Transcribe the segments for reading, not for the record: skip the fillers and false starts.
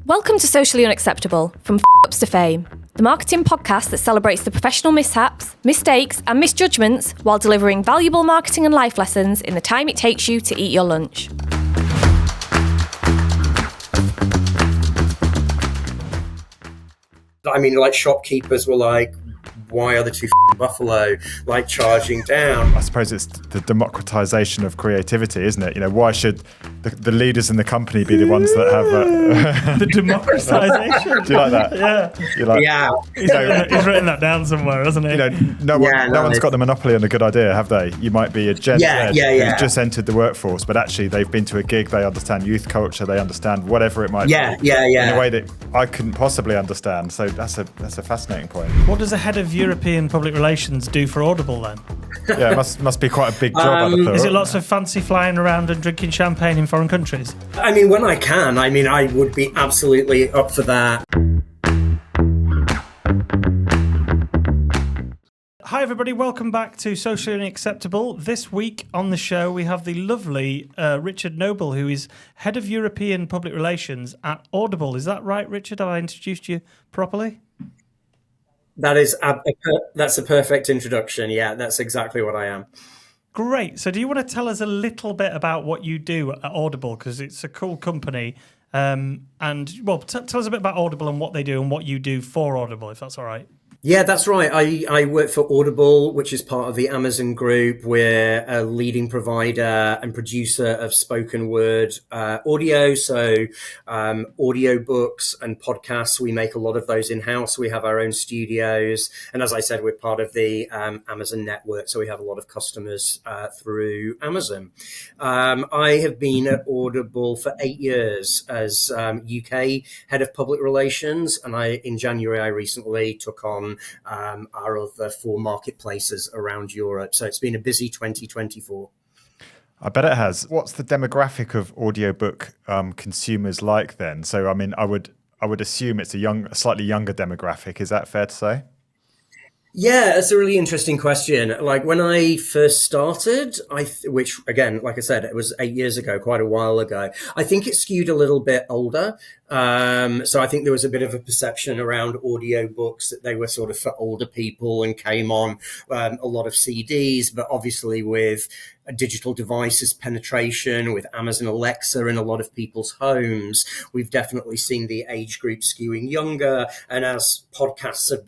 Welcome to Socially Unacceptable, from F***ups to Fame, the marketing podcast that celebrates the professional mishaps, mistakes and misjudgments while delivering valuable marketing and life lessons in the time it takes you to eat your lunch. I mean, like, shopkeepers were like, why are the two buffalo like charging down? I suppose it's the democratization of creativity, isn't it? You know, why should the leaders in the company be the ones that have the democratization? Do you like that? Yeah. You like, Yeah. He's written that down somewhere, hasn't he? You know, no one's got the monopoly on a good idea, have they? You might be a Gen Z who's just entered the workforce, but actually they've been to a gig, they understand youth culture, they understand whatever it might be. In a way that I couldn't possibly understand. So that's a fascinating point. What does a head of European public relations do for Audible then? Yeah, it must be quite a big job. Is it lots of fancy flying around and drinking champagne in foreign countries? I mean, when I can, I would be absolutely up for that. Hi everybody, welcome back to Socially Unacceptable. This week on the show we have the lovely Richard Noble, who is Head of European Public Relations at Audible. Is that right, Richard? Have I introduced you properly? That's a perfect introduction. Yeah, that's exactly what I am. Great. So do you want to tell us a little bit about what you do at Audible? Because it's a cool company. Tell us a bit about Audible and what they do and what you do for Audible, if that's all right. Yeah, that's right. I work for Audible, which is part of the Amazon group. We're a leading provider and producer of spoken word audio. So audiobooks and podcasts, we make a lot of those in-house. We have our own studios. And as I said, we're part of the Amazon network. So we have a lot of customers through Amazon. I have been at Audible for 8 years as UK head of public relations. And in January, I recently took on our other 4 marketplaces around Europe. So it's been a busy 2024. I bet it has. What's the demographic of audiobook consumers like then? So, I mean, I would assume it's a slightly younger demographic. Is that fair to say? Yeah, that's a really interesting question. Like when I first started, which again, like I said, it was 8 years ago, quite a while ago, I think it skewed a little bit older. So I think there was a bit of a perception around audiobooks that they were sort of for older people and came on a lot of CDs, but obviously with digital devices penetration, with Amazon Alexa in a lot of people's homes, we've definitely seen the age group skewing younger. And as podcasts have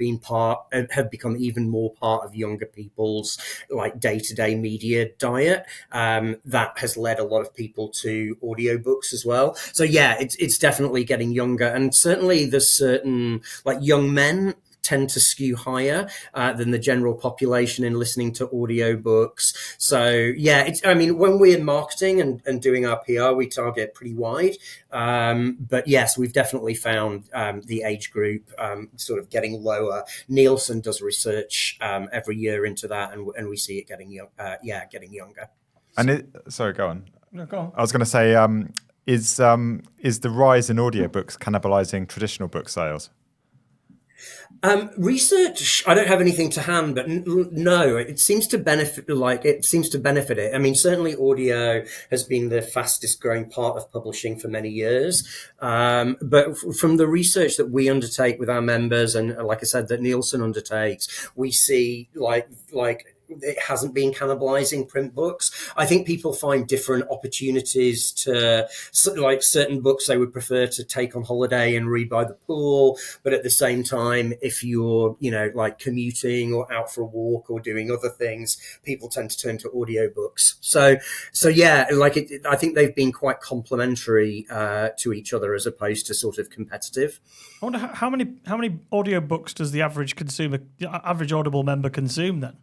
become even more part of younger people's like day-to-day media diet, that has led a lot of people to audiobooks as well. So yeah, it's definitely getting younger, and certainly there's certain like young men tend to skew higher than the general population in listening to audiobooks. So yeah, when we're marketing and doing our PR, we target pretty wide. But yes, we've definitely found the age group sort of getting lower. Nielsen does research every year into that, and we see it getting younger. And sorry, go on. No, go on. I was going to say, is the rise in audiobooks cannibalizing traditional book sales? Research, I don't have anything to hand, but no, it seems to benefit it. I mean, certainly audio has been the fastest growing part of publishing for many years. But from the research that we undertake with our members, and like I said, that Nielsen undertakes, we see like it hasn't been cannibalizing print books. I think people find different opportunities to, like, certain books they would prefer to take on holiday and read by the pool. But at the same time, if you're, like commuting or out for a walk or doing other things, people tend to turn to audiobooks. So yeah, I think they've been quite complementary to each other as opposed to sort of competitive. I wonder how many audiobooks does the average Audible member consume then?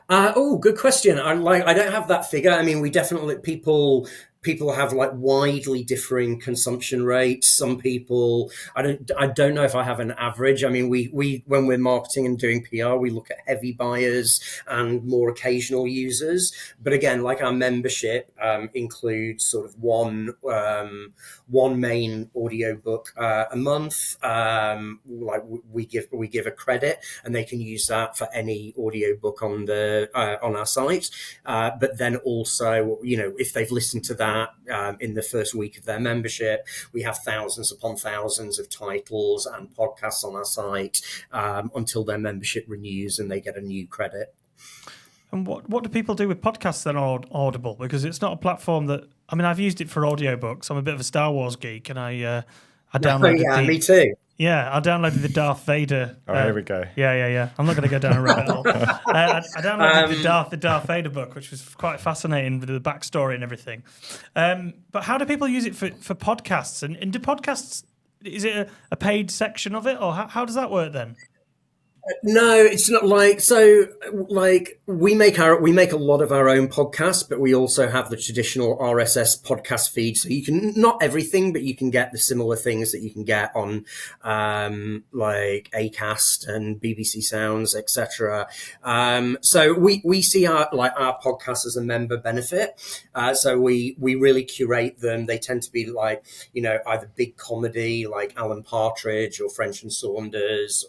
Good question. I don't have that figure. I mean, we definitely people have like widely differing consumption rates. Some people, I don't know if I have an average. I mean, we when we're marketing and doing PR, we look at heavy buyers and more occasional users. But again, like our membership includes sort of one main audiobook a month. Like we give a credit, and they can use that for any audiobook on our site. But then also, if they've listened to that that in the first week of their membership. We have thousands upon thousands of titles and podcasts on our site until their membership renews and they get a new credit. And what do people do with podcasts then on Audible? Because it's not a platform that, I mean, I've used it for audiobooks. I'm a bit of a Star Wars geek, and I downloaded me too. Yeah, I downloaded the Darth Vader. Here we go. Yeah. I'm not going to go down a rabbit hole. I downloaded the Darth Vader book, which was quite fascinating with the backstory and everything. But how do people use it for podcasts? And do podcasts, is it a paid section of it, or how does that work then? No, it's not we make a lot of our own podcasts, but we also have the traditional RSS podcast feed. So you can, not everything, but you can get the similar things that you can get on like Acast and BBC Sounds, etc. So we see our podcasts as a member benefit. So we really curate them. They tend to be either big comedy like Alan Partridge or French and Saunders.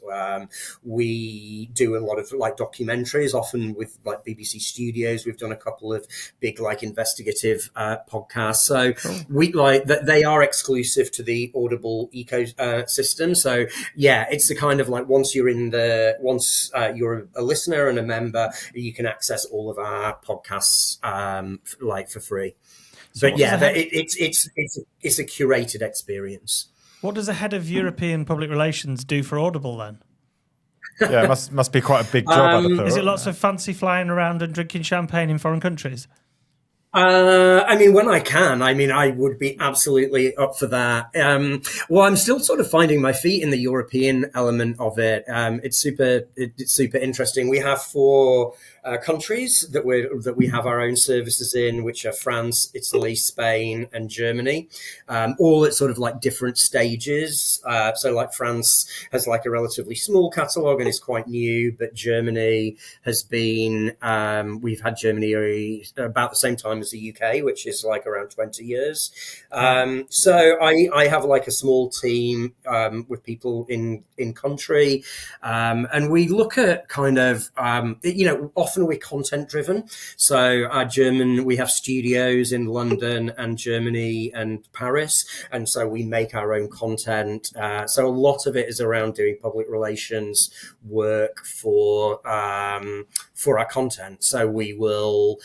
We do a lot of documentaries, often with BBC Studios. We've done a couple of big investigative podcasts. So we they are exclusive to the Audible ecosystem. So yeah, it's the kind of once you're a listener and a member, you can access all of our podcasts for free. So but yeah, it's a curated experience. What does the head of European Public Relations do for Audible then? Yeah, it must be quite a big job. Is it lots of fancy flying around and drinking champagne in foreign countries? When I can, I would be absolutely up for that. I'm still sort of finding my feet in the European element of it. It's super interesting. We have 4 countries that we have our own services in, which are France, Italy, Spain, and Germany, all at sort of different stages. So France has a relatively small catalogue and is quite new, but Germany has been, we've had Germany about the same time as the UK, which is around 20 years. So I have a small team with people in country, and we look at kind of often we're content driven. So we have studios in London and Germany and Paris, and so we make our own content. So a lot of it is around doing public relations work for our content. So we will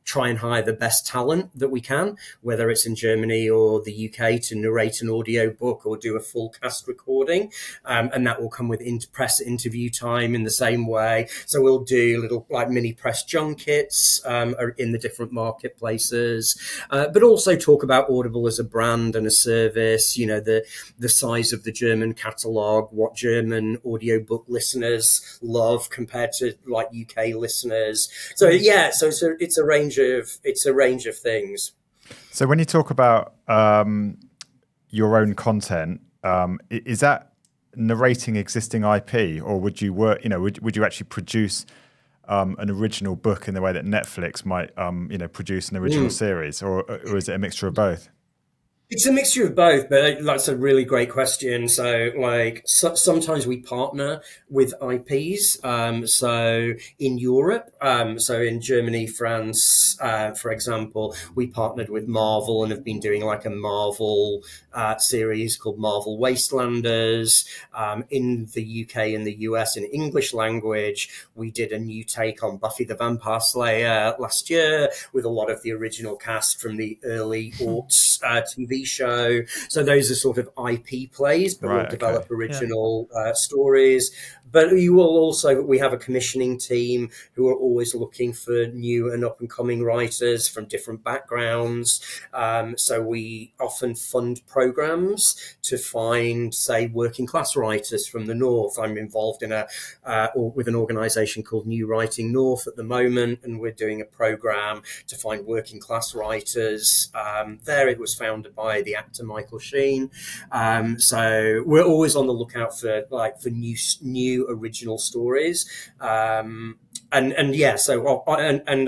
try and hire the best talent that we can, whether it's in Germany or the UK, to narrate an audiobook or do a full cast recording. And that will come with press interview time in the same way. So we'll do little mini press junkets in the different marketplaces, but also talk about Audible as a brand and a service, the size of the German catalogue, what German audiobook listeners love compared to UK listeners. So yeah, so it's a range of things. So when you talk about your own content, is that narrating existing IP, or would you work? Would you actually produce an original book in the way that Netflix might, produce an original series, or is it a mixture of both? It's a mixture of both, but that's a really great question. So, sometimes we partner with IPs. So in Europe, so in Germany, France, for example, we partnered with Marvel and have been doing a Marvel series called Marvel Wastelanders. In the UK and the US, in English language, we did a new take on Buffy the Vampire Slayer last year with a lot of the original cast from the early aughts TV show. So those are sort of IP plays, but we'll develop original stories. But we have a commissioning team who are always looking for new and up and coming writers from different backgrounds. So we often fund programs to find, say, working class writers from the North. I'm involved in with an organization called New Writing North at the moment, and we're doing a program to find working class writers there, was founded by the actor Michael Sheen. So we're always on the lookout for new original stories. And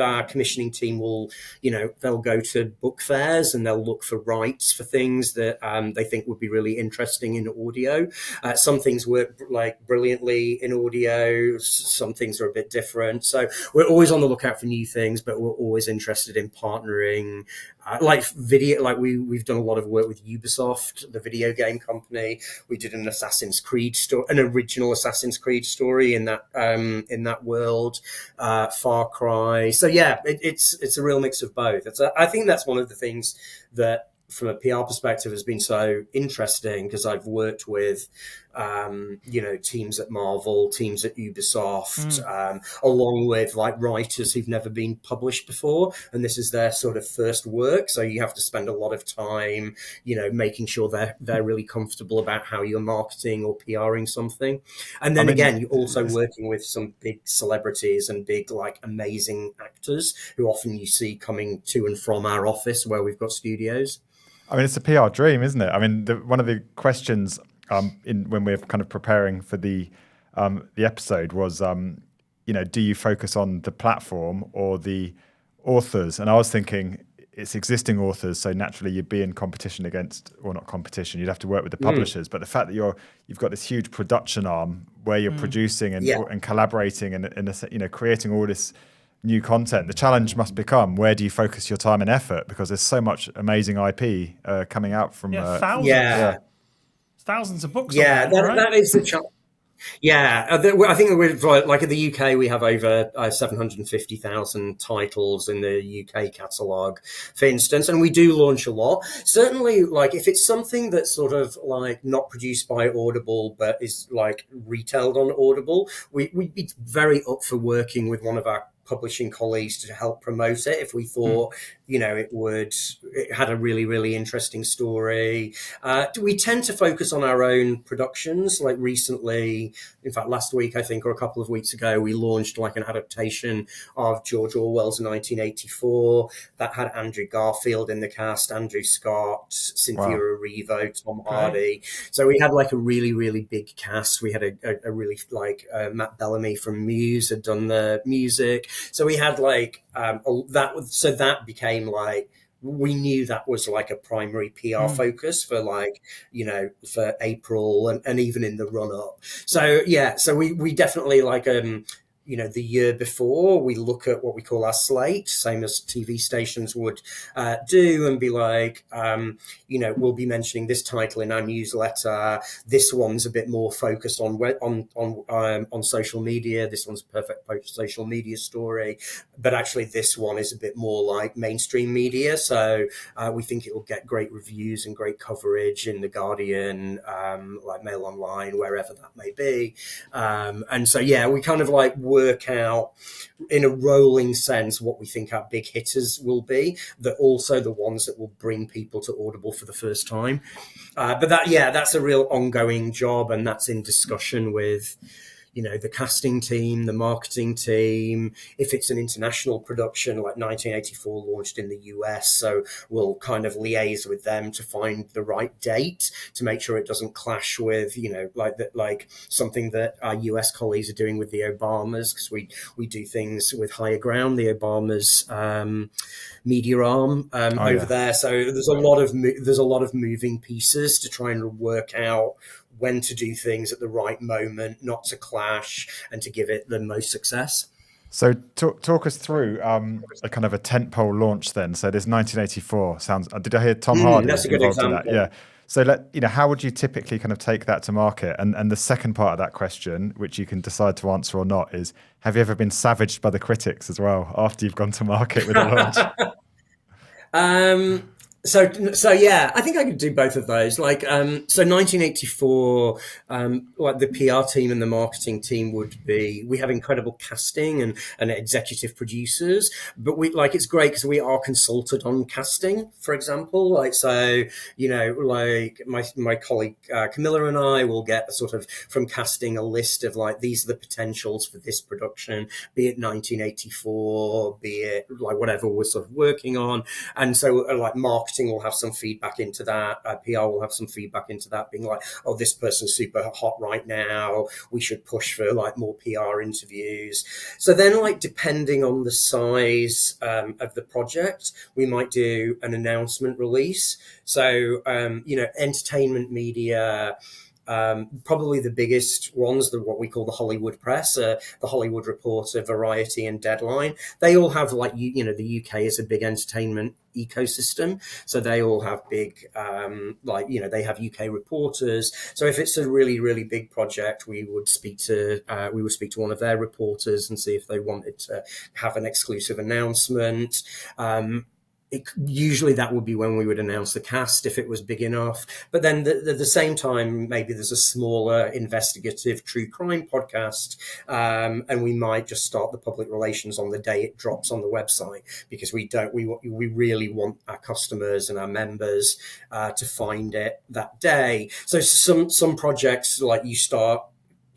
our commissioning team will, they'll go to book fairs and they'll look for rights for things that they think would be really interesting in audio. Some things work brilliantly in audio. Some things are a bit different. So we're always on the lookout for new things, but we're always interested in partnering. We've done a lot of work with Ubisoft, the video game company. We did an original Assassin's Creed story in that world. Far Cry. So yeah, it's a real mix of both. I think that's one of the things that, from a PR perspective, has been so interesting, because I've worked with, teams at Marvel, teams at Ubisoft, along with writers who've never been published before, and this is their sort of first work. So you have to spend a lot of time, making sure they're really comfortable about how you're marketing or PRing something. And then you're also working with some big celebrities and big, amazing actors who often you see coming to and from our office where we've got studios. I mean, it's a PR dream, isn't it? I mean, one of the questions when we're kind of preparing for the episode was, do you focus on the platform or the authors? And I was thinking it's existing authors, so naturally you'd be in competition against, or not competition, you'd have to work with the publishers. But the fact that you've got this huge production arm where you're producing and collaborating and creating all this new content, the challenge must become, where do you focus your time and effort? Because there's so much amazing IP coming out from thousands of books. Yeah, that is the challenge. Yeah, I think we're in the UK, we have over 750,000 titles in the UK catalogue, for instance, and we do launch a lot. Certainly, if it's something that's sort of not produced by Audible but is retailed on Audible, we'd be very up for working with one of our publishing colleagues to help promote it if we thought it had a really, really interesting story. We tend to focus on our own productions. Recently, in fact last week I think, or a couple of weeks ago, we launched an adaptation of George Orwell's 1984 that had Andrew Garfield in the cast, Andrew Scott, Cynthia Erivo, Tom Hardy. So we had a really, really big cast. We had a really Matt Bellamy from Muse had done the music. So we had that. So that became we knew that was a primary PR focus for for April and even in the run up. So yeah, so we definitely the year before, we look at what we call our slate, same as TV stations would do, and be we'll be mentioning this title in our newsletter. This one's a bit more focused on social media. This one's a perfect social media story, but actually this one is a bit more mainstream media. So we think it will get great reviews and great coverage in The Guardian, Mail Online, wherever that may be. And so yeah, we kind of work out in a rolling sense what we think our big hitters will be, that also the ones that will bring people to Audible for the first time. But that's a real ongoing job, and that's in discussion with the casting team, the marketing team. If it's an international production, 1984 launched in the US, so we'll kind of liaise with them to find the right date to make sure it doesn't clash with, something that our US colleagues are doing with the Obamas, because we do things with Higher Ground, the Obamas media arm over there. So there's a lot of moving pieces to try and work out when to do things at the right moment, not to clash, and to give it the most success. So talk us through a kind of a tentpole launch then. So there's 1984 sounds. Did I hear Tom Hardy? That's a good example. Yeah. So how would you typically kind of take that to market? And the second part of that question, which you can decide to answer or not, is have you ever been savaged by the critics as well after you've gone to market with a launch? So yeah, I think I could do both of those. 1984, the PR team and the marketing team we have incredible casting and executive producers, but it's great because we are consulted on casting, for example. My colleague Camilla and I will get from casting a list of these are the potentials for this production, be it 1984, be it whatever we're sort of working on, and so marketing marketing will have some feedback into that. PR will have some feedback into that, being like, oh, this person's super hot right now. We should push for like more PR interviews. So then, like, depending on the size of the project, we might do an announcement release. So, entertainment media, probably the biggest ones, what we call the Hollywood press, the Hollywood Reporter, Variety, and Deadline. They all have, like, the UK is a big entertainment ecosystem, so they all have big, they have UK reporters. So if it's a really, really big project, we would speak to one of their reporters and see if they wanted to have an exclusive announcement. Usually that would be when we would announce the cast if it was big enough. But then at the same time, maybe there's a smaller investigative true crime podcast, and we might just start the public relations on the day it drops on the website, because we really want our customers and our members to find it that day. So some projects, like, you start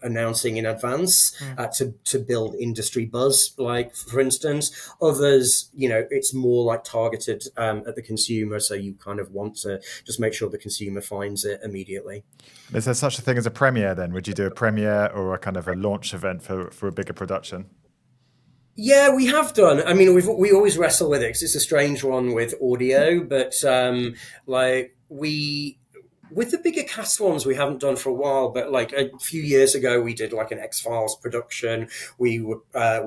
announcing in advance to build industry buzz, like, for instance. Others, it's more like targeted at the consumer, so you kind of want to just make sure the consumer finds it immediately. Is there such a thing as a premiere then? Would you do a premiere or a kind of a launch event for a bigger production? Yeah, we have done. I mean, we always wrestle with it, 'cause it's a strange one with audio, but with the bigger cast ones, we haven't done for a while, but like a few years ago, we did like an X-Files production. We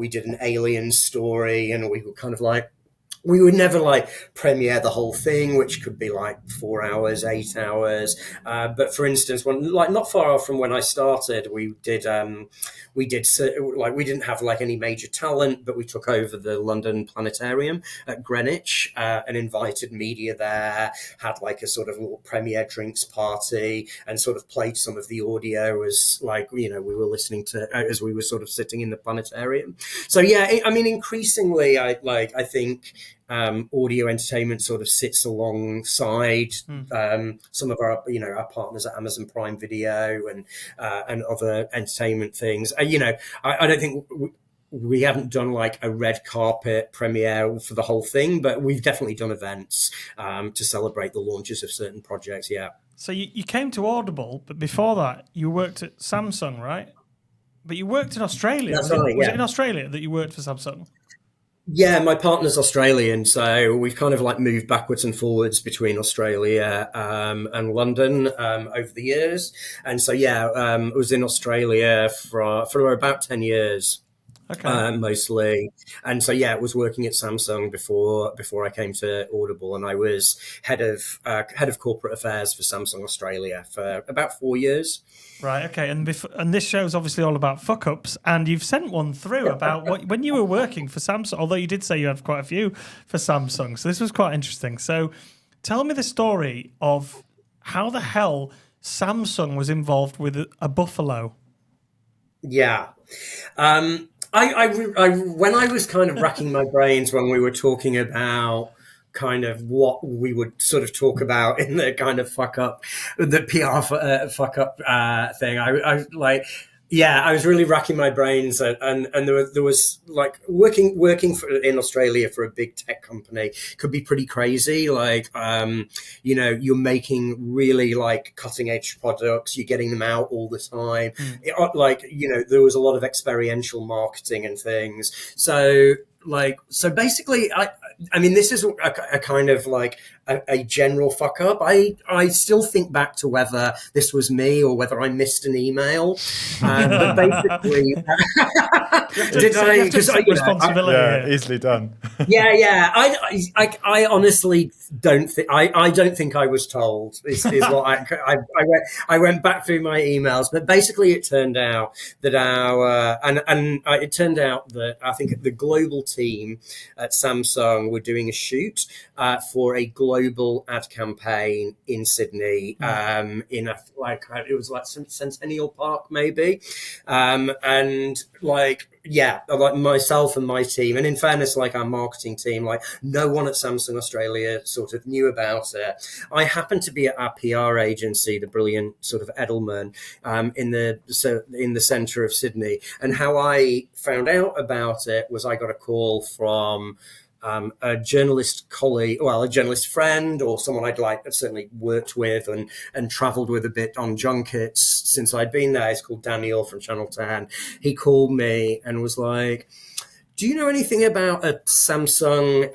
did an Alien story, and we were kind of like, we would never like premiere the whole thing, which could be like 4 hours, 8 hours. But for instance, when, like, not far off from when I started, we didn't have like any major talent, but we took over the London Planetarium at Greenwich, and invited media there, had like a sort of little premiere drinks party, and sort of played some of the audio as, like, we were listening to, as we were sort of sitting in the planetarium. So yeah, I mean, increasingly, I think audio entertainment sort of sits alongside some of our partners at Amazon Prime Video and other entertainment things. I don't think we haven't done like a red carpet premiere for the whole thing, but we've definitely done events to celebrate the launches of certain projects. Yeah. So you came to Audible, but before that you worked at Samsung, right? But you worked in Australia. That's right. Was it in Australia that you worked for Samsung? Yeah, my partner's Australian, so we've kind of like moved backwards and forwards between Australia and London over the years. And so, yeah, I was in Australia for about 10 years. Okay. Mostly. And so, yeah, I was working at Samsung before I came to Audible, and I was head of corporate affairs for Samsung Australia for about 4 years. Right. Okay. And this show's obviously all about fuck ups, and you've sent one through about when you were working for Samsung. Although you did say you had quite a few for Samsung, so this was quite interesting. So, tell me the story of how the hell Samsung was involved with a buffalo. Yeah. I when I was kind of racking my brains when we were talking about kind of what we would sort of talk about in the kind of the PR fuck up thing, I like, yeah, I was really racking my brains, and there was like working in Australia for a big tech company could be pretty crazy. Like, you're making really like cutting edge products, you're getting them out all the time. There was a lot of experiential marketing and things. So basically, I mean, this is a kind of like a general fuck up. I still think back to whether this was me or whether I missed an email. But basically, did I? Because responsibility. Easily done. Yeah. I honestly don't think I don't think I was told. Is what I went back through my emails, but basically it turned out that it turned out that I think the global team at Samsung were doing a shoot for a global ad campaign in Sydney, in it was like Centennial Park maybe, and like, yeah, like myself and my team, and in fairness, like our marketing team, like no one at Samsung Australia sort of knew about it. I happened to be at our PR agency, the brilliant sort of Edelman, in the centre of Sydney, and how I found out about it was I got a call from a journalist colleague, well, a journalist friend, or someone I'd certainly worked with and travelled with a bit on junkets since I'd been there. He's called Daniel from Channel 10. He called me and was like, do you know anything about a Samsung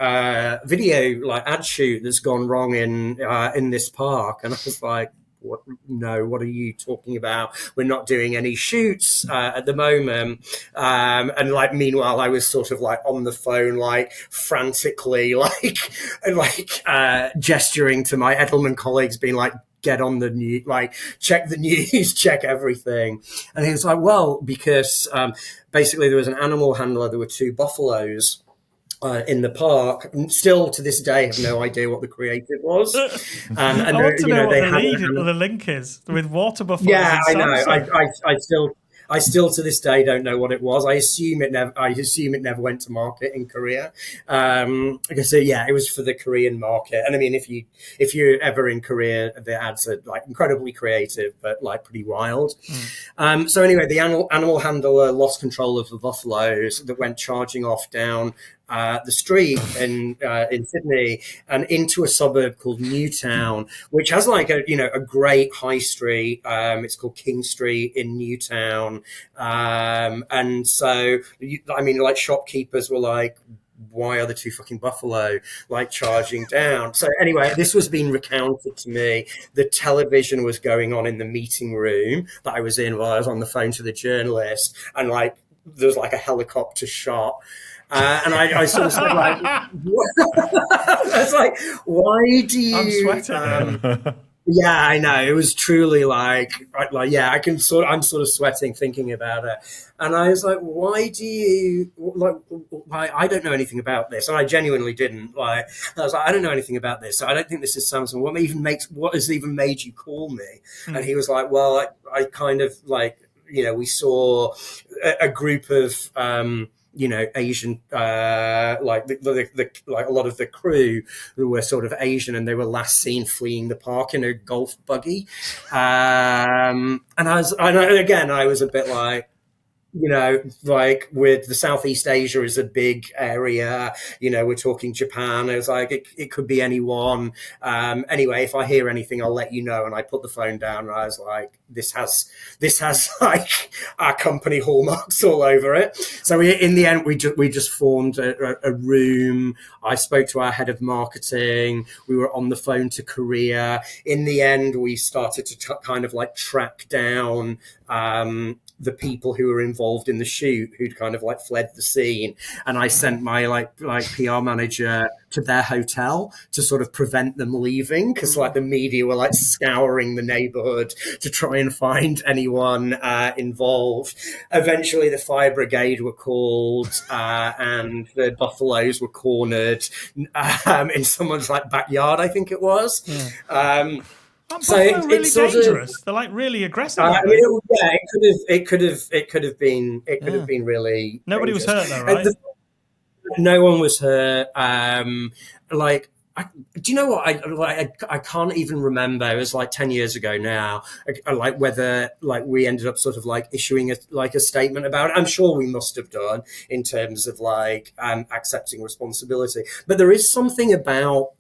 video ad shoot that's gone wrong in this park? And I was like, what? No, what are you talking about? We're not doing any shoots at the moment. And meanwhile, I was sort of on the phone, frantically, gesturing to my Edelman colleagues, being like, get on the news, check the news, check everything. And he was like, well, because basically there was an animal handler, there were 2 buffaloes in the park. Still to this day, I have no idea what the creative was. And I want to know what the link is with water buffaloes. Yeah, I know. I still to this day don't know what it was. I assume it never went to market in Korea. It was for the Korean market. And I mean, if you're ever in Korea, the ads are incredibly creative, but pretty wild. So anyway, the animal handler lost control of the buffaloes that went charging off down the street in Sydney and into a suburb called Newtown, which has a great high street. It's called King Street in Newtown. And so, shopkeepers were like, why are the 2 fucking buffalo charging down? So anyway, this was being recounted to me. The television was going on in the meeting room that I was in while I was on the phone to the journalist. And there was a helicopter shot. And I sort of said, I was like, why do you... I'm sweating. Yeah, I know. It was truly I'm sort of sweating thinking about it. And I was like, why do you, I don't know anything about this. And I genuinely didn't. I was like, I don't know anything about this. I don't think this is Samsung. What has even made you call me? And he was like, well, I kind of we saw a group of, Asian, a lot of the crew who were sort of Asian, and they were last seen fleeing the park in a golf buggy. And I was a bit like, with the Southeast Asia is a big area, we're talking Japan. I was like, it could be anyone. Anyway, if I hear anything, I'll let you know. And I put the phone down and I was like, this has our company hallmarks all over it. So in the end, we just formed a room. I spoke to our head of marketing. We were on the phone to Korea. In the end, we started to kind of track down, the people who were involved in the shoot who'd kind of fled the scene. And I sent my PR manager to their hotel to sort of prevent them leaving, because the media were scouring the neighborhood to try and find anyone involved. Eventually the fire brigade were called, and the buffaloes were cornered in someone's backyard, I think it was. Yeah. So it's dangerous. They're really aggressive. It could have been really. Nobody dangerous. was hurt though, right? No one was hurt. Do you know what? I can't even remember. It was 10 years ago now. Whether we ended up sort of issuing a statement about it. I'm sure we must have done in terms of accepting responsibility. But there is something about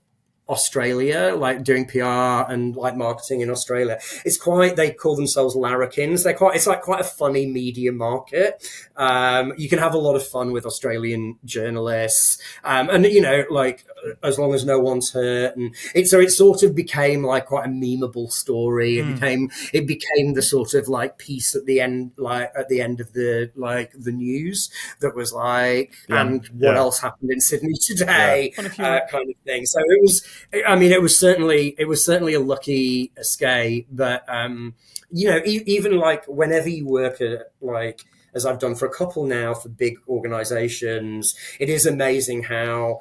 Australia, doing PR and marketing in Australia. They call themselves larrikins. It's quite a funny media market. You can have a lot of fun with Australian journalists. And as long as no one's hurt. And it sort of became quite a memeable story. It became the sort of piece at the end, of the news that was what else happened in Sydney today, kind of thing. So it was certainly a lucky escape, but even whenever you work at as I've done for a couple now for big organizations, it is amazing how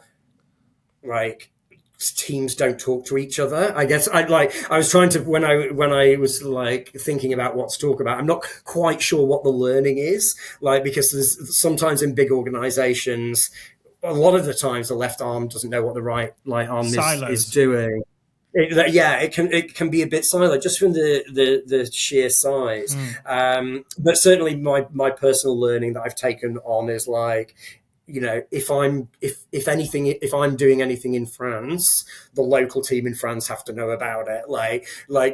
teams don't talk to each other. I guess I was trying to, when I was thinking about what to talk about, I'm not quite sure what the learning is, because there's sometimes in big organizations, a lot of the times the left arm doesn't know what the right arm is doing. It can be a bit siloed just from the sheer size. But certainly my personal learning that I've taken on is if I'm doing anything in France, the local team in France have to know about it. Like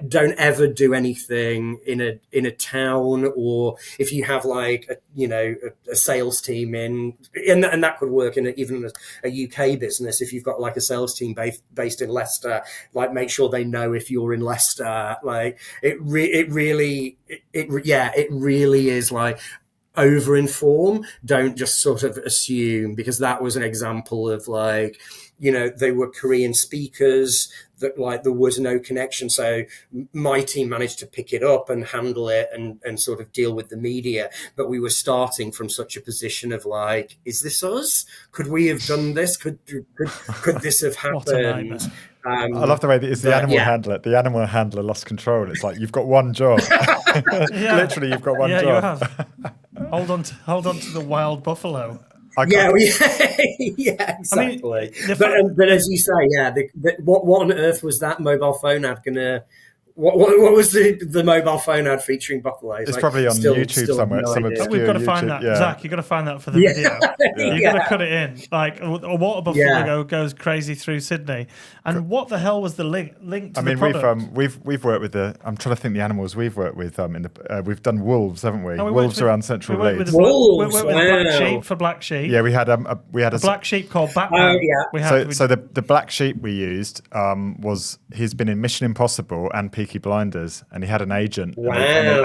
don't ever do anything in a town, or if you have like a sales team and that could work in even a UK business. If you've got like a sales team based in Leicester, like make sure they know if you're in Leicester. Like it really is like over-inform. Don't just sort of assume, because that was an example of like, they were Korean speakers that like there was no connection. So my team managed to pick it up and handle it and sort of deal with the media. But we were starting from such a position of like, is this us? Could we have done this? Could this have happened? I love the way that it's the animal handler. The animal handler lost control. It's like, you've got one job. Literally, you've got one job. You have. Hold on to the wild buffalo. Yeah, exactly. I mean, but as you say, what on earth was that mobile phone ad gonna? What was the mobile phone ad featuring buffaloes? It's like, probably on YouTube somewhere. We've got to find that, Zach. You've got to find that for the video. You've got to cut it in. Like a water buffalo goes crazy through Sydney. And what the hell was the link to the product? We've worked with I'm trying to think the animals we've worked with. We've done wolves, haven't we? Wolves around Central Leeds. We worked with black sheep for black sheep. Yeah, we had a black sheep called Batman. So the black sheep we used he's been in Mission Impossible and Peaky Blinders, and he had an agent. Wow.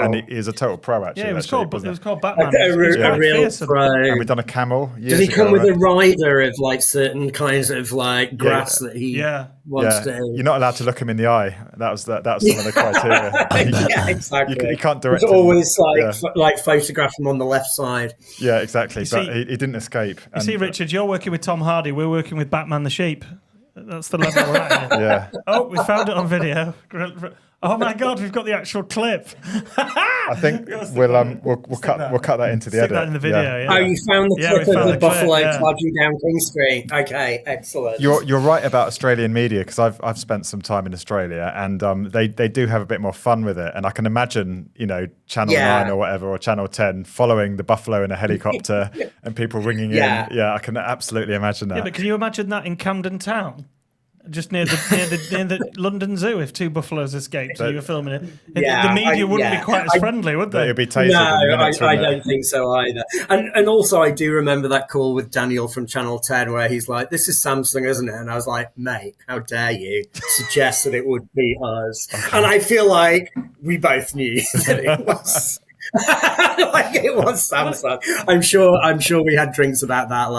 And he's a total pro, actually. Yeah, it was called Batman. A real pro. And we've done a camel. Does he come with a rider of like certain kinds of like grass that he wants to? You're not allowed to look him in the eye. That was some of the criteria. Yeah, exactly. You can't direct him. Always like photograph him on the left side. Yeah, exactly. But he didn't escape. You see, Richard, you're working with Tom Hardy. We're working with Batman the sheep. That's the level we're at here. Yeah. Oh, we found it on video. Oh my God, we've got the actual clip. I think we'll cut that into the edit. That in the video. Yeah. Oh, you found the clip of the buffalo charging down King Street. Okay, excellent. You're right about Australian media, because I've spent some time in Australia, and they do have a bit more fun with it. And I can imagine Channel 9 or whatever, or Channel 10 following the buffalo in a helicopter and people ringing in. Yeah, I can absolutely imagine that. Yeah, but can you imagine that in Camden Town? Just near the London Zoo, if two buffaloes escaped and you were filming it. The media wouldn't be quite as friendly, would they? It'd be tasered. No, I don't think so either. And also, I do remember that call with Daniel from Channel 10 where he's like, "This is Samsung, isn't it?" And I was like, "Mate, how dare you suggest that it would be us?" Okay. And I feel like we both knew that it was. Like it was Samsung. I'm sure we had drinks about that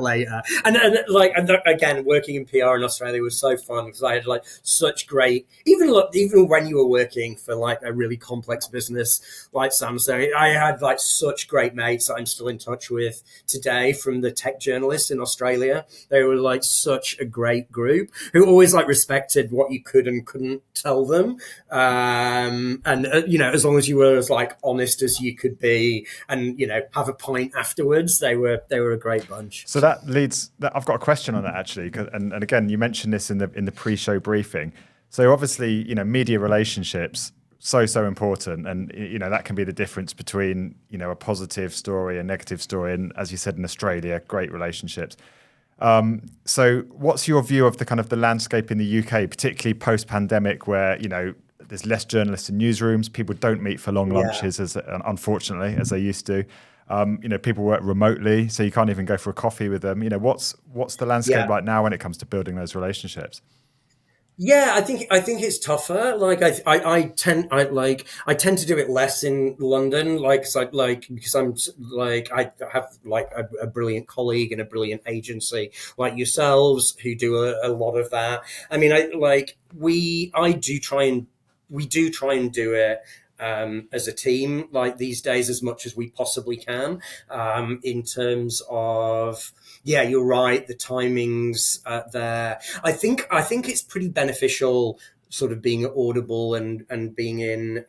later. And again, working in PR in Australia was so fun, because I had like such great, even when you were working for like a really complex business like Samsung, I had like such great mates that I'm still in touch with today from the tech journalists in Australia. They were like such a great group who always like respected what you could and couldn't tell them. As long as you were as like honest as you could be, and have a pint afterwards, they were a great bunch. So that leads. I've got a question on that actually, and again, you mentioned this in the pre-show briefing. So obviously, media relationships so important, and that can be the difference between a positive story and negative story. And as you said, in Australia, great relationships. So what's your view of the kind of the landscape in the UK, particularly post-pandemic, where there's less journalists in newsrooms. People don't meet for long lunches, unfortunately, as they used to. People work remotely, so you can't even go for a coffee with them. What's the landscape right now when it comes to building those relationships? Yeah, I think it's tougher. Like I tend to do it less in London, because I'm like, I have like a brilliant colleague and a brilliant agency like yourselves who do a lot of that. I mean, we do try and do it as a team, like these days, as much as we possibly can, in terms of, you're right, the timings there. I think it's pretty beneficial sort of being at Audible and being in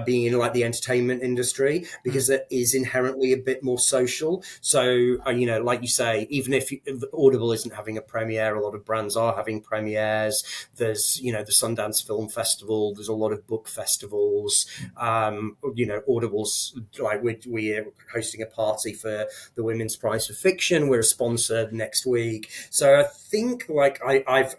being in like the entertainment industry, because it is inherently a bit more social. So, like you say, even if Audible isn't having a premiere, a lot of brands are having premieres. There's, the Sundance Film Festival. There's a lot of book festivals. Audible's like we're hosting a party for the Women's Prize for Fiction. We're a sponsor next week. So I think like I've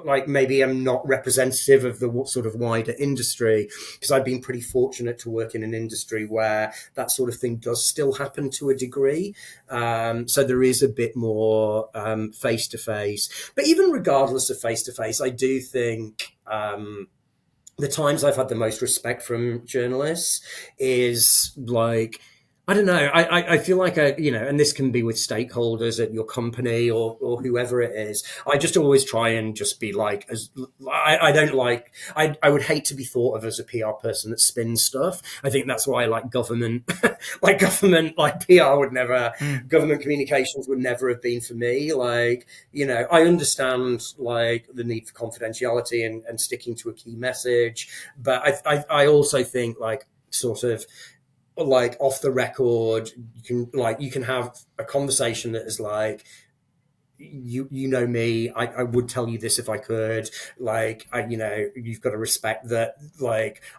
like maybe I'm not representative of the sort of wider industry, because I've been pretty fortunate to work in an industry where that sort of thing does still happen to a degree. So there is a bit more face-to-face. But even regardless of face-to-face, I do think the times I've had the most respect from journalists is like, I don't know. I feel like and this can be with stakeholders at your company or whoever it is. I just always try and just be like, I would hate to be thought of as a PR person that spins stuff. I think that's why government, PR would never, government communications would never have been for me. I understand the need for confidentiality and sticking to a key message. But I also think sort of, off the record, you can have a conversation that is like, you know me, I would tell you this if I could, you've got to respect that,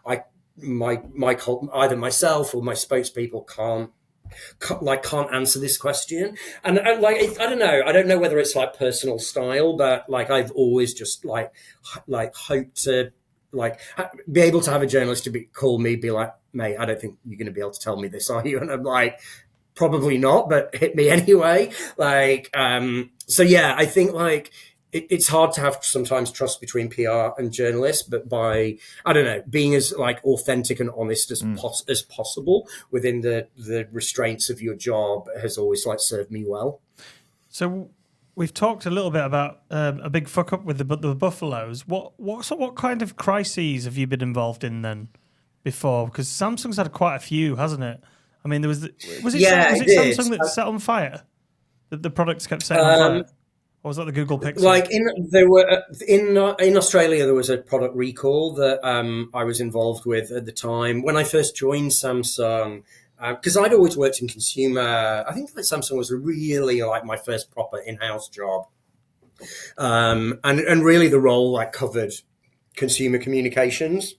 either myself or my spokespeople can't answer this question. And I don't know whether it's personal style, but I've always just hoped to be able to have a journalist call me, be like, mate, I don't think you're going to be able to tell me this, are you? And I'm like, probably not, but hit me anyway. So yeah, I think it's hard to have sometimes trust between PR and journalists, but by, I don't know, being as authentic and honest as possible within the restraints of your job has always served me well. So we've talked a little bit about a big fuck up with the Buffaloes. What kind of crises have you been involved in then before? Because Samsung's had quite a few, hasn't it? I mean, was it Samsung that set on fire? The products kept setting on fire? Or was that the Google Pixel? In Australia, there was a product recall that I was involved with at the time. When I first joined Samsung, because I'd always worked in consumer, I think Samsung was really my first proper in-house job. And really the role covered consumer communications.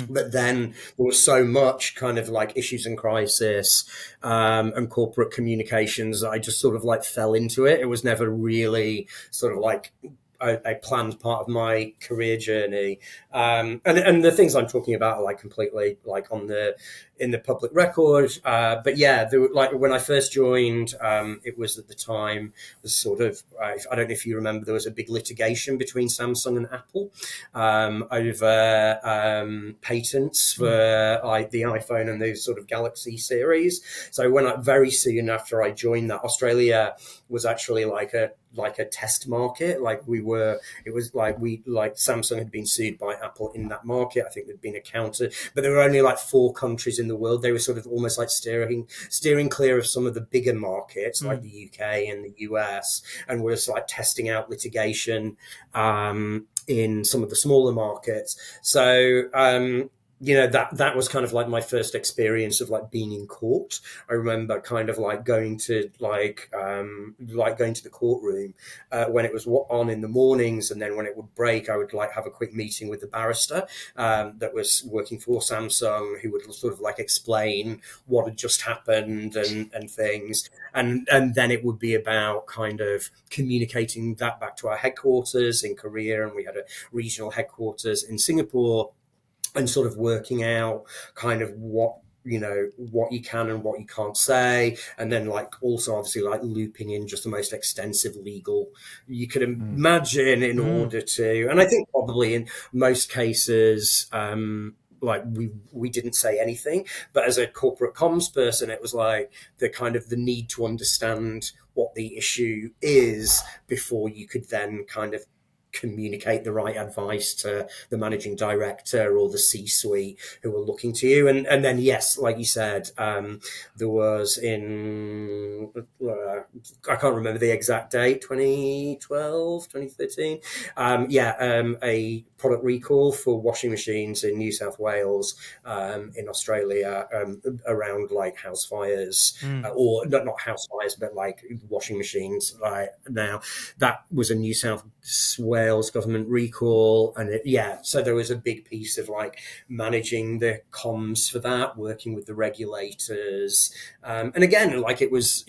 But then there was so much kind of issues and crisis and corporate communications that I just sort of fell into it. It was never really sort of a planned part of my career journey. And the things I'm talking about are completely in the public record. But yeah, when I first joined, it was at the time was sort of, I don't know if you remember, there was a big litigation between Samsung and Apple over patents for the iPhone and the sort of Galaxy series. So very soon after I joined that, Australia was actually like a test market. Samsung had been sued by Apple in that market. I think there'd been a counter, but there were only 4 countries in the world. They were sort of almost steering clear of some of the bigger markets like the UK and the US, and was testing out litigation in some of the smaller markets. So that was kind of my first experience of being in court. I remember kind of going to going to the courtroom when it was on in the mornings, and then when it would break, I would have a quick meeting with the barrister that was working for Samsung, who would sort of explain what had just happened and things, and then it would be about kind of communicating that back to our headquarters in Korea, and we had a regional headquarters in Singapore, and sort of working out kind of what you can and what you can't say. And then also obviously looping in just the most extensive legal you could imagine in order to, and I think probably in most cases, we didn't say anything, but as a corporate comms person, it was the kind of the need to understand what the issue is before you could then kind of communicate the right advice to the managing director or the C-suite who are looking to you. And then, yes, like you said, there was I can't remember the exact date, 2012, 2013. A product recall for washing machines in New South Wales, in Australia, around like house fires, or not house fires, but like washing machines. Now that was a New South Wales government recall, and so there was a big piece of like managing the comms for that, working with the regulators, and again, like it was,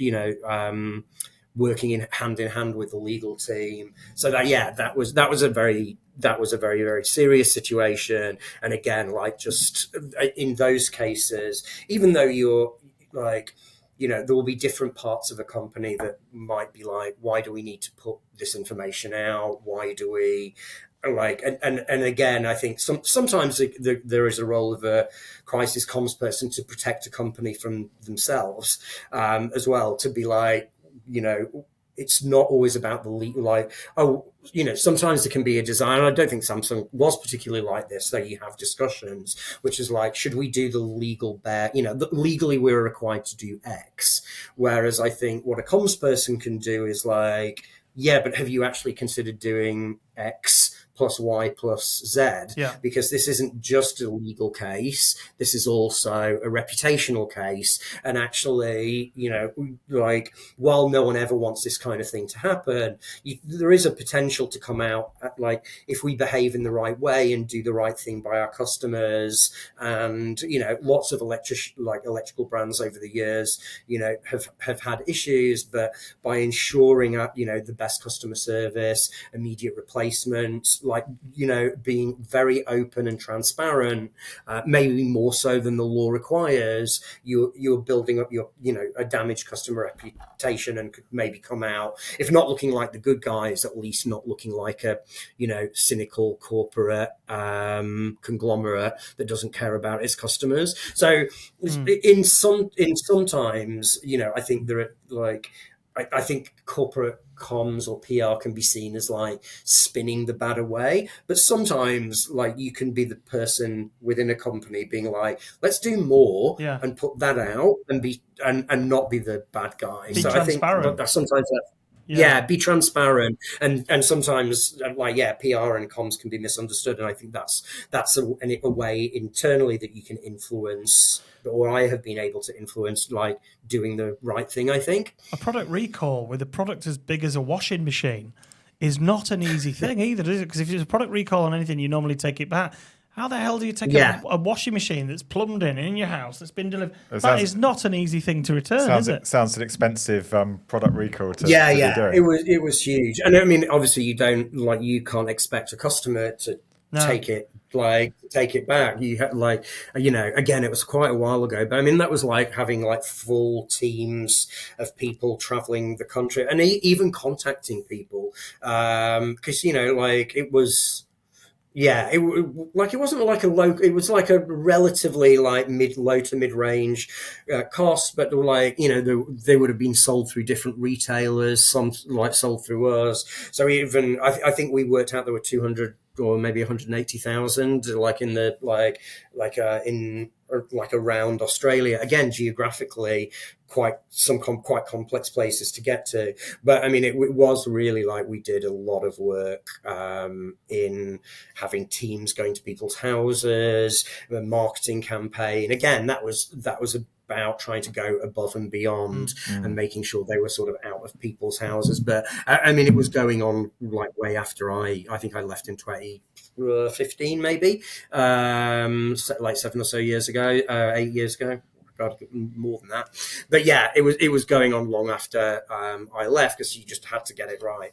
working in hand with the legal team. So that was a very very serious situation. And again, like just in those cases, even though you're like, there will be different parts of a company that might be like, why do we need to put this information out? Why do we and again, I think sometimes there is a role of a crisis comms person to protect a company from themselves, as well, to be like, it's not always about the legal, sometimes there can be a design. I don't think Samsung was particularly like this, though you have discussions, which is like, should we do the legal legally we're required to do X. Whereas I think what a comms person can do is like, yeah, but have you actually considered doing X plus Y plus Z? Yeah. Because this isn't just a legal case. This is also a reputational case. And actually, while no one ever wants this kind of thing to happen, there is a potential to come out like, if we behave in the right way and do the right thing by our customers. And, lots of electrical brands over the years, have had issues, but by ensuring, the best customer service, immediate replacement, being very open and transparent, maybe more so than the law requires, you're building up your, a damaged customer reputation, and could maybe come out, if not looking like the good guys, at least not looking like a, cynical corporate conglomerate that doesn't care about its customers. So sometimes, I think there are like, I think corporate comms or PR can be seen as like spinning the bad away, but sometimes like you can be the person within a company being like, let's do more and put that out and be and not be the bad guy. Be transparent. I think that sometimes be transparent, and sometimes PR and comms can be misunderstood, and I think that's a way internally that you can influence, or I have been able to influence, like doing the right thing. I think a product recall with a product as big as a washing machine is not an easy thing either, is it? Because if there's a product recall on anything, you normally take it back. How the hell do you take a washing machine that's plumbed in your house, that's been delivered? That is not an easy thing to return, is it? Sounds an expensive product recall to be doing. It was huge. And I mean, obviously you can't expect a customer to take it back. You had again, it was quite a while ago, but I mean, that was like having like full teams of people traveling the country and even contacting people. 'Cause it was, it wasn't like a low. It was like a relatively like low to mid range cost, but they would have been sold through different retailers. Some sold through us. So even I think we worked out there were 200 or maybe 180,000, around Australia. Again, geographically, quite complex places to get to. But I mean, it was really like we did a lot of work in having teams going to people's houses, a marketing campaign. Again, that was about trying to go above and beyond and making sure they were sort of out of people's houses. But I mean, it was going on like way after I think I left in 2015, maybe, like 7 or so years ago, 8 years ago. God, more than that. But it was going on long after I left, because you just had to get it right.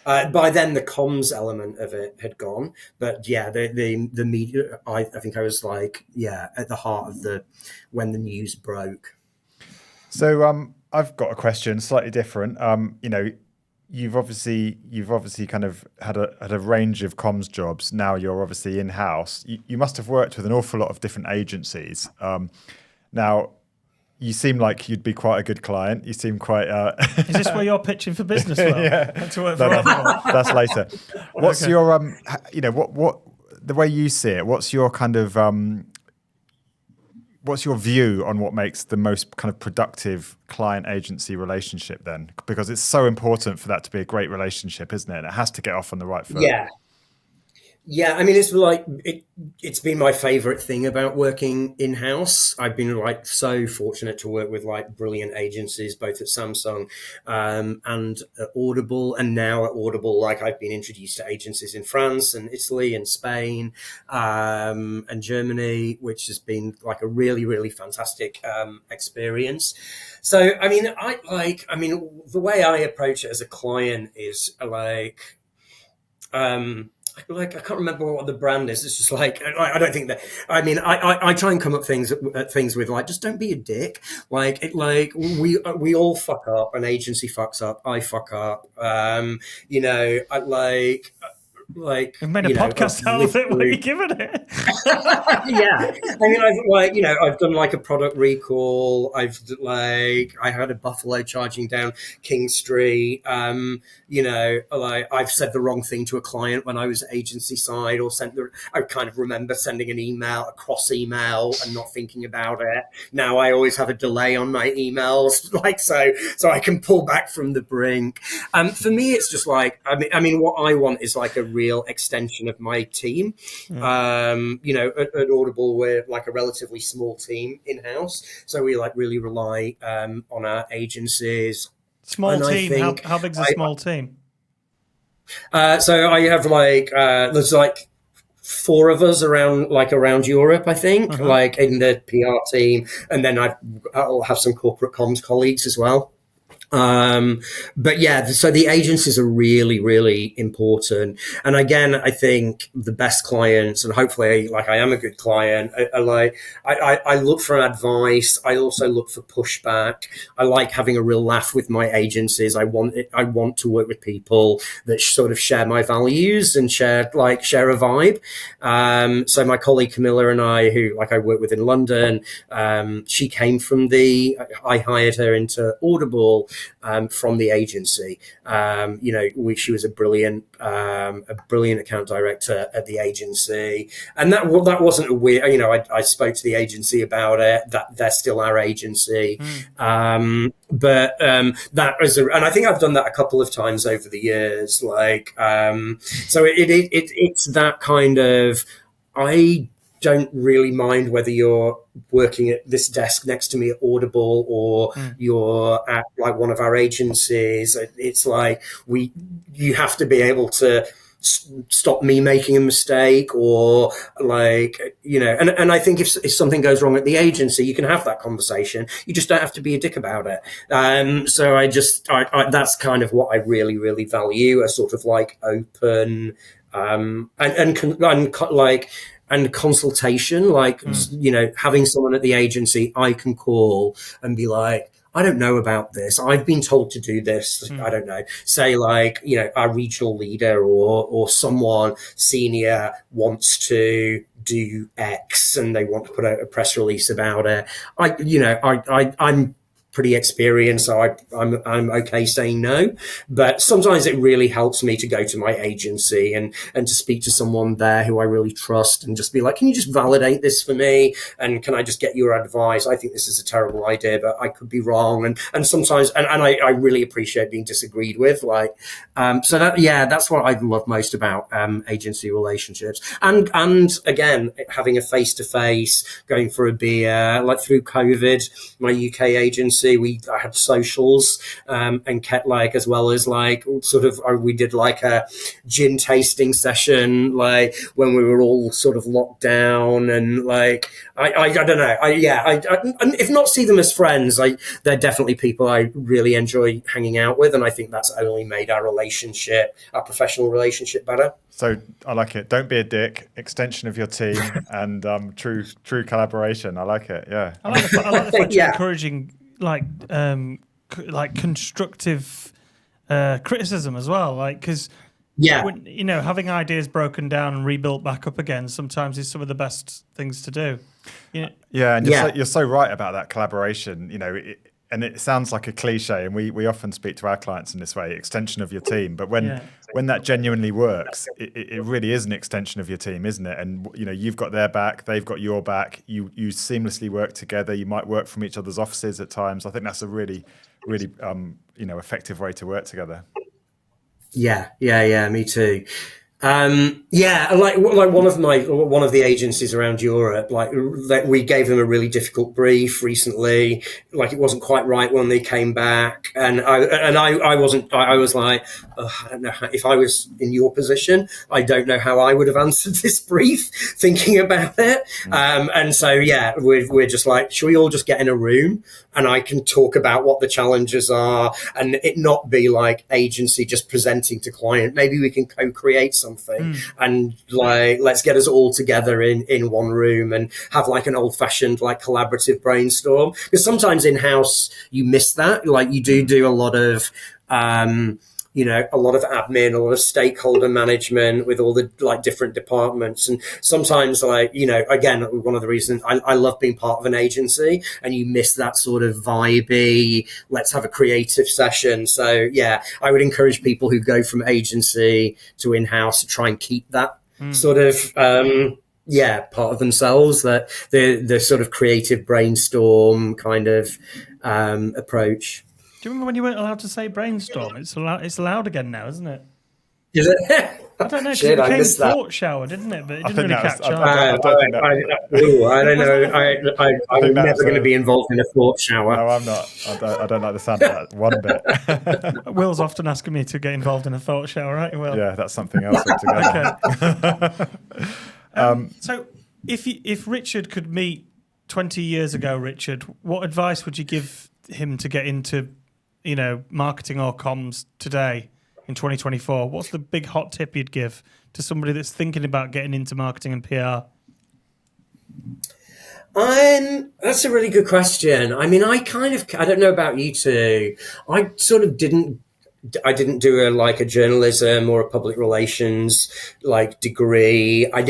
By then, the comms element of it had gone, but the media. I think I was like at the heart of when the news broke. So I've got a question, slightly different. You've obviously kind of had a range of comms jobs. Now you're obviously in house. You must have worked with an awful lot of different agencies. Now, you seem like you'd be quite a good client. You seem quite. Is this where you're pitching for business? Well, yeah, that's later. What's your what the way you see it? What's your kind of what's your view on what makes the most kind of productive client-agency relationship then? Because it's so important for that to be a great relationship, isn't it? And it has to get off on the right foot. Yeah, I mean, it's like it's been my favorite thing about working in-house. I've been like so fortunate to work with like brilliant agencies, both at Samsung and at Audible, and now at Audible. Like I've been introduced to agencies in France and Italy and Spain and Germany, which has been like a really, really fantastic experience. So, I mean, the way I approach it as a client is like, I can't remember what the brand is. It's just like, I don't think that, I mean, I try and come up at things with like, just don't be a dick. We all fuck up. An agency fucks up. I fuck up. We've made a podcast out of it. What are you giving it? Yeah, I mean, I've done like a product recall. I had a buffalo charging down King Street. I've said the wrong thing to a client when I was agency side, or I kind of remember sending a cross email and not thinking about it. Now I always have a delay on my emails, so I can pull back from the brink. For me, it's just like, I mean, what I want is like a real extension of my team. At Audible, we're like a relatively small team in-house, so we like really rely on our agencies. Small team. How big's a small team? So I have there's like 4 of us around Europe, I think, like in the PR team, and then I'll have some corporate comms colleagues as well. But yeah, so the agencies are really, really important. And again, I think the best clients, and hopefully like I am a good client, I look for advice. I also look for pushback. I like having a real laugh with my agencies. I want to work with people that sort of share my values and share a vibe. So my colleague Camilla and I, who I work with in London, she came from I hired her into Audible from the agency. She was a brilliant account director at the agency, and that wasn't a weird. I spoke to the agency about it. That they're still our agency, but that is, and I think I've done that a couple of times over the years. So it's that kind of. I don't really mind whether you're working at this desk next to me at Audible or you're at like one of our agencies. It's like you have to be able to stop me making a mistake, or and I think if something goes wrong at the agency, you can have that conversation. You just don't have to be a dick about it. So I that's kind of what I really, really value, a sort of like open and consultation, having someone at the agency I can call and be like, I don't know about this. I've been told to do this. I don't know. Say our regional leader or someone senior wants to do X and they want to put out a press release about it. I'm pretty experienced, so I'm okay saying no. But sometimes it really helps me to go to my agency and to speak to someone there who I really trust and just be like, can you just validate this for me? And can I just get your advice? I think this is a terrible idea, but I could be wrong. And sometimes, and I really appreciate being disagreed with. That's what I love most about agency relationships. And again, having a face-to-face, going for a beer, like through COVID, my UK agency, I had socials and kept as well as we did like a gin tasting session when we were all sort of locked down, and I don't know, if not see them as friends, they're definitely people I really enjoy hanging out with, and I think that's only made our professional relationship better. So I like it. Don't be a dick. Extension of your team and true collaboration. I like it. Yeah. I like the fact you're encouraging constructive criticism as well. Because having ideas broken down and rebuilt back up again sometimes is some of the best things to do. Yeah, and you're so right about that collaboration. And it sounds like a cliche, and we often speak to our clients in this way: extension of your team. But when that genuinely works, it really is an extension of your team, isn't it? And you've got their back, they've got your back. You seamlessly work together. You might work from each other's offices at times. I think that's a really, really effective way to work together. Yeah, me too. Like one of the agencies around Europe, we gave them a really difficult brief recently. Like, it wasn't quite right when they came back, and I was like, I don't know if I was in your position, I don't know how I would have answered this brief, thinking about it. And so we're just like, should we all just get in a room and I can talk about what the challenges are, and it not be like agency just presenting to client. Maybe we can co-create something and let's get us all together in one room and have like an old-fashioned like collaborative brainstorm. Because sometimes in-house you miss that. Like, you do a lot of a lot of admin, a lot of stakeholder management with all the like different departments. And sometimes again, one of the reasons I love being part of an agency, and you miss that sort of vibey, let's have a creative session. So I would encourage people who go from agency to in-house to try and keep that sort of, part of themselves, that the sort of creative brainstorm kind of approach. Do you remember when you weren't allowed to say brainstorm? It's allowed again now, isn't it? Is it? I don't know, because it became thought shower, didn't it? But it didn't really catch on. I don't know. I'm never going to be involved in a thought shower. No, I'm not. I don't like the sound of that one bit. Will's often asking me to get involved in a thought shower, right? Will? Yeah, that's something else altogether. Okay. So if Richard could meet 20 years ago, Richard, what advice would you give him to get into marketing or comms today in 2024? What's the big hot tip you'd give to somebody that's thinking about getting into marketing and PR? That's a really good question. I mean, I don't know about you two. I sort of didn't do a journalism or a public relations degree. I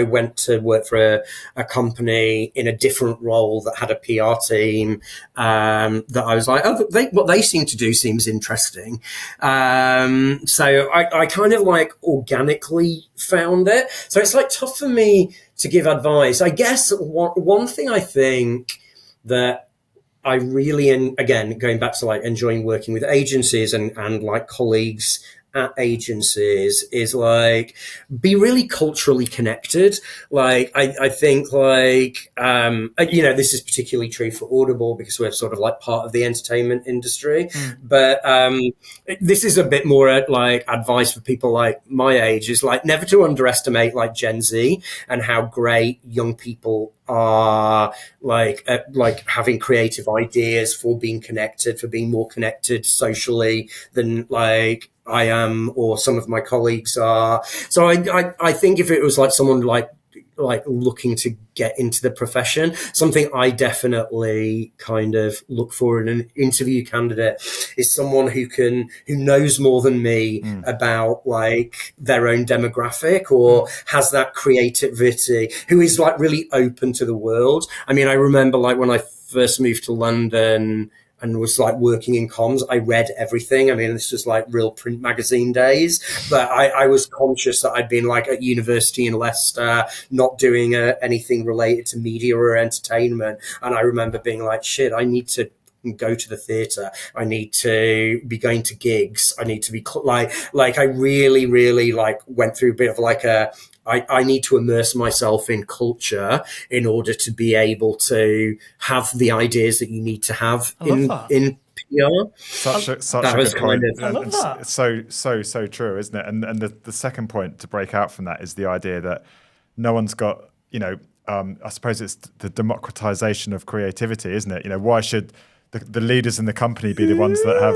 went to work for a company in a different role that had a PR team, that I was like, what they seem to do seems interesting. So I kind of organically found it. So it's tough for me to give advice. I guess one thing I think that I really, and again, going back to enjoying working with agencies and colleagues at agencies, is be really culturally connected. I think this is particularly true for Audible because we're sort of part of the entertainment industry. But this is a bit more advice for people my age, is never to underestimate Gen Z and how great young people are having creative ideas, for being connected, for being more connected socially than I am or some of my colleagues are. So I think if it was someone looking to get into the profession, something I definitely kind of look for in an interview candidate is someone who knows more than me about their own demographic, or has that creativity, who is really open to the world. I mean, I remember when I first moved to London and was working in comms, I read everything. I mean, this was real print magazine days, but I was conscious that I'd been at university in Leicester, not doing anything related to media or entertainment. And I remember being shit, I need to go to the theatre. I need to be going to gigs. I need to be I really, really went through a bit of I need to immerse myself in culture in order to be able to have the ideas that you need to have in PR. Such a good point. I love that. It's so true, isn't it? And the second point to break out from that is the idea that no one's got, I suppose it's the democratization of creativity, isn't it? Why should the leaders in the company be the ones that have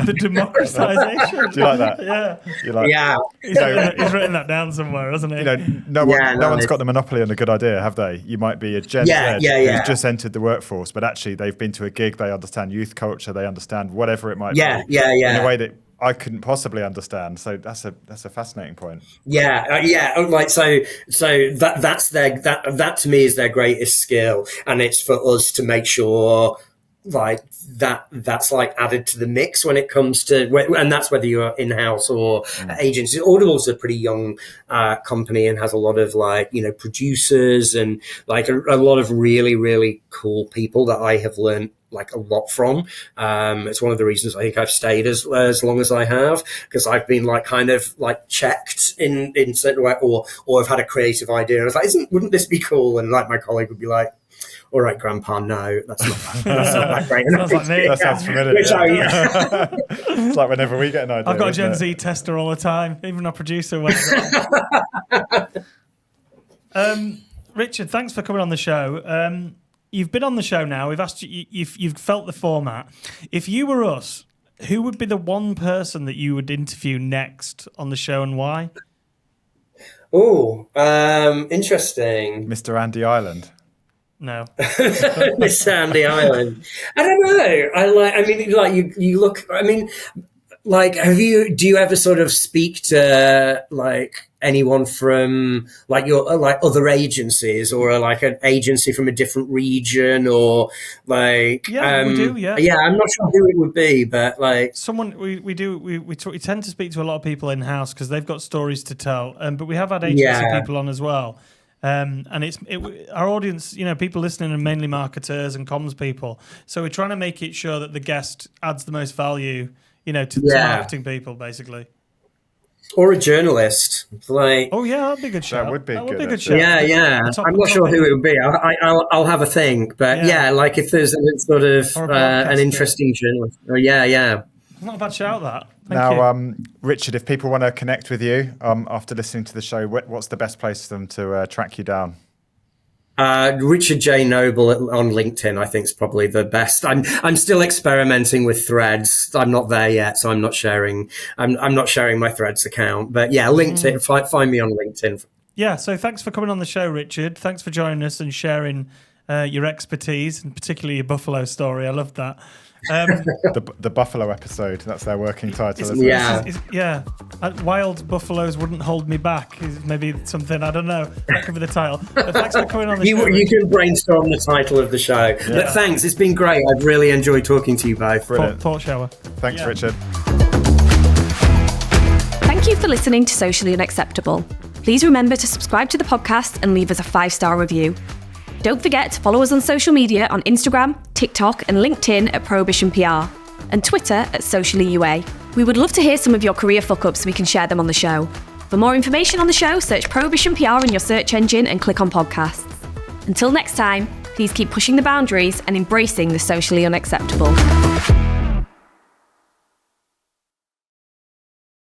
the democratization? Do you like that? Yeah. He's written that down somewhere, hasn't he? No one's got the monopoly on a good idea, have they? You might be a Gen Z who's just entered the workforce, but actually they've been to a gig, they understand youth culture, they understand whatever it might be. In a way that I couldn't possibly understand. So that's a fascinating point. Yeah. Like so that to me is their greatest skill, and it's for us to make sure like that's like added to the mix when it comes to, and that's whether you're in-house or agency. Audible's a pretty young company and has a lot of like, you know, producers and like a lot of really, really cool people that I have learned like a lot from. It's one of the reasons I think I've stayed as long as I have, because I've been like kind of like checked in certain way, or I've had a creative idea. I was like, wouldn't this be cool? And like my colleague would be like, all right, Grandpa, no, that's not that great. Sounds like me. That sounds familiar. It's like whenever we get an idea. I've got a Gen Z tester all the time, even our producer. Richard, thanks for coming on the show. You've been on the show now. We've asked you, you've felt the format. If you were us, who would be the one person that you would interview next on the show and why? Oh, interesting. Mr. Andy Ireland. No. Miss Andy Ireland. I don't know. You look, like, do you ever sort of speak to like anyone from like your like other agencies, or like an agency from a different region, or like we do, yeah, I'm not sure who it would be, but like someone we tend to speak to a lot of people in house because they've got stories to tell, but we have had agency people on as well. And our audience, you know, people listening are mainly marketers and comms people. So we're trying to make it sure that the guest adds the most value, you know, to marketing people, basically. Or a journalist, like. Oh yeah, that'd be a good show. That would be a good show. Yeah. I'm not sure who it would be. I'll have a think, but like if there's a sort of an interesting journalist. Not a bad shout, that. Thank you. Richard, if people want to connect with you after listening to the show, what's the best place for them to track you down? Richard J. Noble on LinkedIn, I think, is probably the best. I'm still experimenting with Threads. I'm not there yet, so I'm not sharing. I'm not sharing my Threads account, but yeah, LinkedIn. Find me on LinkedIn. Yeah. So thanks for coming on the show, Richard. Thanks for joining us and sharing your expertise, and particularly your Buffalo story. I love that. The Buffalo episode, that's their working title, isn't it? Wild Buffaloes Wouldn't Hold Me Back is maybe something, I don't know. That could be the title. But thanks for coming on the show. You can brainstorm the title of the show. Yeah. But thanks, it's been great. I've really enjoyed talking to you both. Brilliant. Port shower. Thanks, Richard. Thank you for listening to Socially Unacceptable. Please remember to subscribe to the podcast and leave us a 5-star review. Don't forget to follow us on social media on Instagram, TikTok and LinkedIn at Prohibition PR, and Twitter at Socially UA. We would love to hear some of your career fuck-ups so we can share them on the show. For more information on the show, search Prohibition PR in your search engine and click on podcasts. Until next time, please keep pushing the boundaries and embracing the socially unacceptable.